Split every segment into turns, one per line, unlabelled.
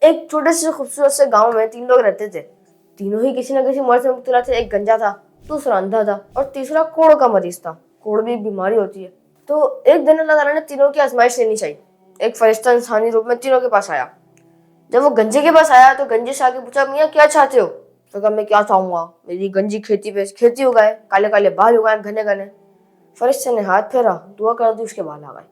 एक छोटे से खूबसूरत से गांव में 3 लोग रहते थे। तीनों ही किसी न किसी मर्ज से मुब्तला थे। एक गंजा था, दूसरा अंधा था और तीसरा कोढ़ का मरीज था। कोढ़ भी एक बीमारी होती है। तो एक दिन अल्लाह ताला ने तीनों की आजमाइश लेनी चाहिए। एक फरिश्ता इंसानी रूप में तीनों के पास आया। जब वो गंजे के पास आया तो गंजे से आके पूछा, मियाँ क्या चाहते हो? तो कहा, मैं क्या चाहूंगा, मेरी गंजी खेती उगाए, काले काले बाल उगाए घने घने। फरिश्ते ने हाथ फेरा, दुआ कर दी, उसके बाल आ गए।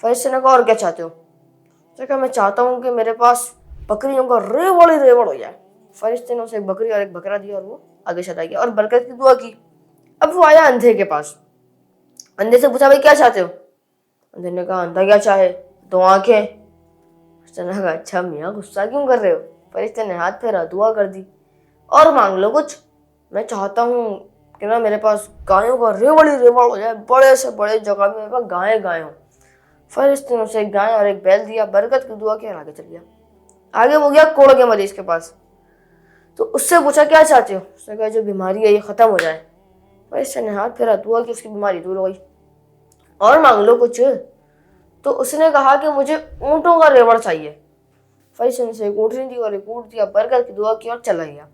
फरिश्ते ने कहा, और क्या चाहते हो? तो कहा, मैं चाहता हूँ कि मेरे पास बकरियों का रेवड़ हो जाए। फरिश्ते ने उसे एक बकरी और एक बकरा दिया और वो आगे चला गया और बरकत की दुआ की। अब वो आया अंधे के पास। अंधे से पूछा, भाई क्या चाहते हो? अंधे ने कहा, अंधा क्या चाहे, 2 आंखें। फरिश्ते ने कहा, अच्छा मियाँ गुस्सा क्यों कर रहे हो? फरिश्ते ने हाथ फेरा, दुआ कर दी, और मांग लो कुछ। मैं चाहता हूँ कि ना मेरे पास गायों का रेवड़ हो जाए, बड़े से बड़े जगह में मेरे पास गाय हो। फरिश्ते ने उसे एक गाय और एक बैल दिया, बरकत की दुआ की और आगे चल गया। आगे वो गया कोढ़ के मरीज के पास। तो उससे पूछा, क्या चाहते हो? उसने कहा, जो बीमारी है ये खत्म हो जाए। फरिश्ते ने हाथ फेरा, दुआ की, उसकी बीमारी दूर हो गई। और मांग लो कुछ। तो उसने कहा कि मुझे ऊंटों का रेवड़ चाहिए। फरिश्ते ने उसे एक ऊँटनी दी और एक ऊँट दिया, बरकत की दुआ की और चला गया।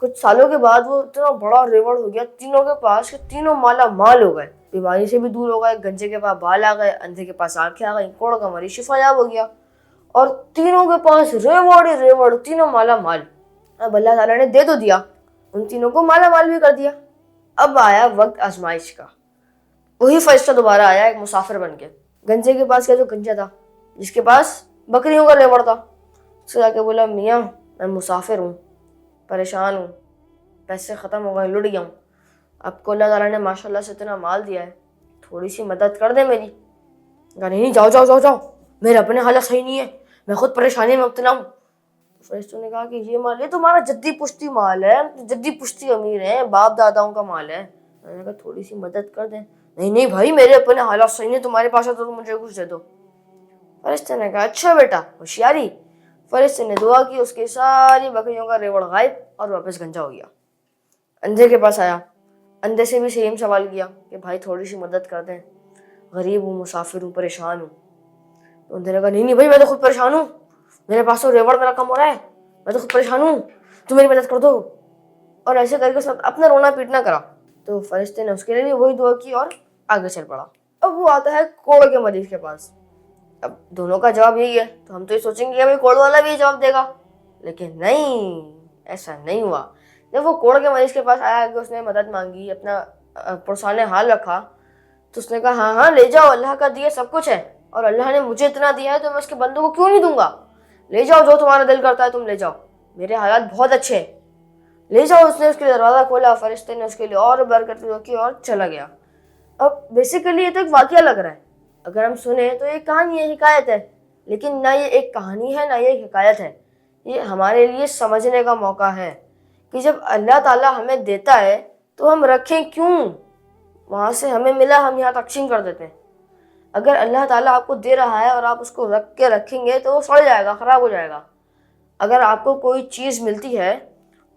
कुछ सालों के बाद वो इतना बड़ा रेवड़ हो गया तीनों के पास कि तीनों माला माल हो गए। बीमारी से भी दूर हो गए, गंजे के पास बाल आ गए, अंधे के पास आंखें आ गई, कोढ़ का मरीज शिफायाब हो गया और तीनों के पास रेवड़, तीनों माला माल। अब अल्लाह ताला ने दे तो दिया, उन तीनों को माला माल भी कर दिया। अब आया वक्त आजमाइश का। वही फरिश्ता दोबारा आया एक मुसाफिर बन के। गंजे के पास गया जो गंजा था, जिसके पास बकरियों का रेवड़ था। उससे जाके बोला, मियाँ मैं मुसाफिर हूँ, परेशान हूँ, पैसे ख़त्म हो गए, लुट गया हूँ। आपको अल्लाह ताला ने माशाल्लाह से इतना माल दिया है, थोड़ी सी मदद कर दे मेरी। कहा, नहीं, जाओ, मेरे अपने हालत सही नहीं है, मैं खुद परेशानी में मुब्तला हूँ। तो फरिश्तों ने कहा कि ये माल, ये तुम्हारा जद्दी पुश्ती माल है, जद्दी पुश्ती अमीर है, बाप दादाओं का माल है। मैंने कहा, थोड़ी सी मदद कर दे। नहीं भाई, मेरे अपने हालात सही नहीं, तुम्हारे पास है तो तुम मुझे कुछ दे दो। फरिश्ते ने कहा, अच्छा बेटा, होशियारी। फरिश्ते ने दुआ की, उसकी सारी बकरियों का रेवड़ गायब और वापस गंजा हो गया। अंधे के पास आया, अंधे से भी सेम सवाल किया कि भाई थोड़ी सी मदद कर दें, गरीब हूँ, मुसाफिर हूँ, परेशान हूँ। तो अंधे ने कहा, नहीं भाई, मैं तो खुद परेशान हूँ, मेरे पास तो रेवड़ मेरा कम हो रहा है, मैं तो खुद परेशान हूँ, तुम मेरी मदद कर दो। और ऐसे करके उसने अपना रोना पीटना करा। तो फरिश्ते ने उसके लिए भी वही दुआ की और आगे चल पड़ा। अब वो आता है कोढ़ के मरीज के पास। अब दोनों का जवाब यही है, तो हम तो ये सोचेंगे कि भाई कोढ़ वाला भी जवाब देगा, लेकिन नहीं, ऐसा नहीं हुआ। जब वो कोढ़ के मरीज के पास आया कि उसने मदद मांगी, अपना पुरसाने हाल रखा, तो उसने कहा, हाँ ले जाओ, अल्लाह का दिया सब कुछ है और अल्लाह ने मुझे इतना दिया है तो मैं उसके बंदों को क्यों नहीं दूंगा। ले जाओ, जो तुम्हारा दिल करता है तुम ले जाओ, मेरे हालात बहुत अच्छे हैं, ले जाओ। उसने उसके लिए दरवाज़ा खोला, फरिश्ते ने उसके लिए और बरकत की और चला गया। अब बेसिकली ये तो एक वाकया लग रहा है, अगर हम सुने तो ये कहानी है, हिकायत है, लेकिन ना ये एक कहानी है ना ये एक हिकायत है। ये हमारे लिए समझने का मौका है कि जब अल्लाह ताला हमें देता है तो हम रखें क्यों, वहाँ से हमें मिला हम यहाँ तकसीम कर देते हैं। अगर अल्लाह ताला आपको दे रहा है और आप उसको रख के रखेंगे तो वो सड़ जाएगा, ख़राब हो जाएगा। अगर आपको कोई चीज़ मिलती है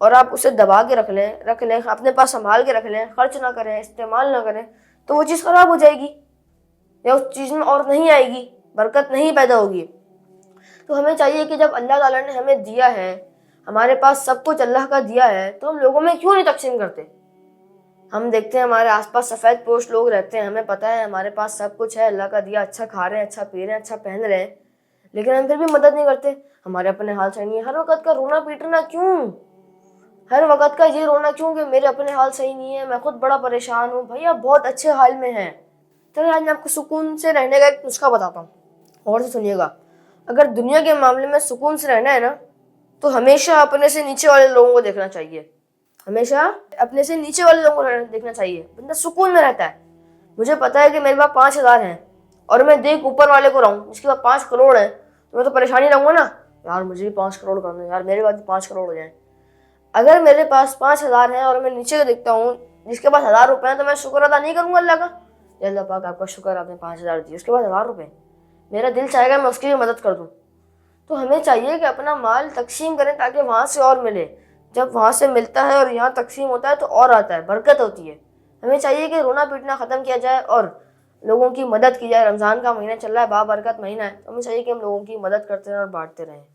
और आप उसे दबा के रख लें, अपने पास संभाल के रख लें, खर्च ना करें, इस्तेमाल ना करें, तो वो चीज़ ख़राब हो जाएगी या उस चीज़ में और नहीं आएगी, बरकत नहीं पैदा होगी। तो हमें चाहिए कि जब अल्लाह ताला ने हमें दिया है, हमारे पास सब कुछ अल्लाह का दिया है, तो हम लोगों में क्यों नहीं तकसीम करते। हम देखते हैं हमारे आसपास सफ़ेद पोश लोग रहते हैं, हमें पता है हमारे पास सब कुछ है, अल्लाह का दिया, अच्छा खा रहे हैं, अच्छा पी रहे हैं, अच्छा पहन रहे हैं, लेकिन हम फिर भी मदद नहीं करते। हमारे अपने हाल सही नहीं है, हर वक्त का रोना पीटना क्यों, हर वक्त का ये रोना क्यों कि मेरे अपने हाल सही नहीं है, मैं खुद बड़ा परेशान हूँ। भैया बहुत अच्छे हाल में हैं। चलिए आज मैं आपको सुकून से रहने का एक नुस्खा बताता हूँ, और से सुनिएगा। अगर दुनिया के मामले में सुकून से रहना है ना, तो हमेशा अपने से नीचे वाले लोगों को देखना चाहिए, हमेशा अपने से नीचे वाले लोगों को देखना चाहिए, बंदा सुकून में रहता है। मुझे पता है कि मेरे पास 5,000 हैं और मैं देख ऊपर वाले को रहा हूँ जिसके पास 5 करोड़ है, तो मैं तो परेशानी रहूँगा ना, यार मुझे भी 5 करोड़ करना है, यार मेरे पास भी 5 करोड़ हो जाए। अगर मेरे पास 5,000 हैं और मैं नीचे को देखता हूँ जिसके पास 1,000 रुपये हैं, तो मैं शुक्र अदा नहीं करूँगा अल्लाह का, अल्लाह पाक आपका शुक्र, आपने 5,000 दिए, उसके पास 1,000 रुपये, मेरा दिल चाहेगा मैं उसकी भी मदद कर दूँ। तो हमें चाहिए कि अपना माल तकसीम करें ताकि वहाँ से और मिले। जब वहाँ से मिलता है और यहाँ तकसीम होता है तो और आता है, बरकत होती है। हमें चाहिए कि रोना पीटना ख़त्म किया जाए और लोगों की मदद की जाए। रमज़ान का महीना चल रहा है, बाबरकत महीना है, तो हमें चाहिए कि हम लोगों की मदद करते रहें और बांटते रहें।